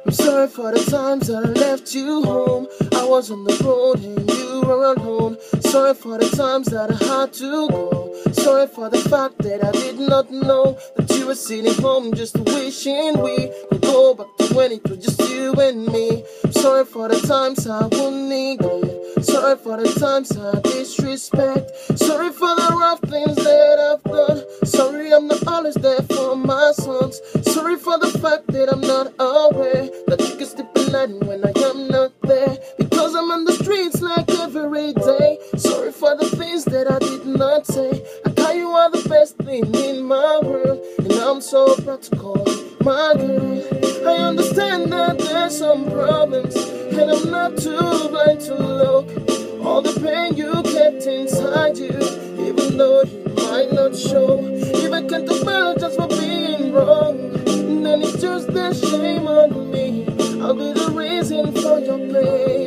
I'm sorry for the times that I left you home. I was on the road and you were alone. Sorry for the times that I had to go. Sorry for the fact that I did not know that you were sitting home just wishing we could go back to when it was just you and me. I'm sorry for the times I would neglect. Sorry for the times I disrespect. Sorry for the rough things that I've done. Sorry I'm not always there for my sons. Sorry for the fact that I'm not aware that you can sleep at night when I am not there, because I'm on the streets like every day. Sorry for the things that I did not say. I thought you are the best thing in my world, and I'm so proud to call you my girl. I understand that there's some problems, and I'm not too blind to look. All the pain you kept inside you, even though you might not show. If I can't apologize for being wrong, then it's just a shame on me. I'll be the reason for your pain.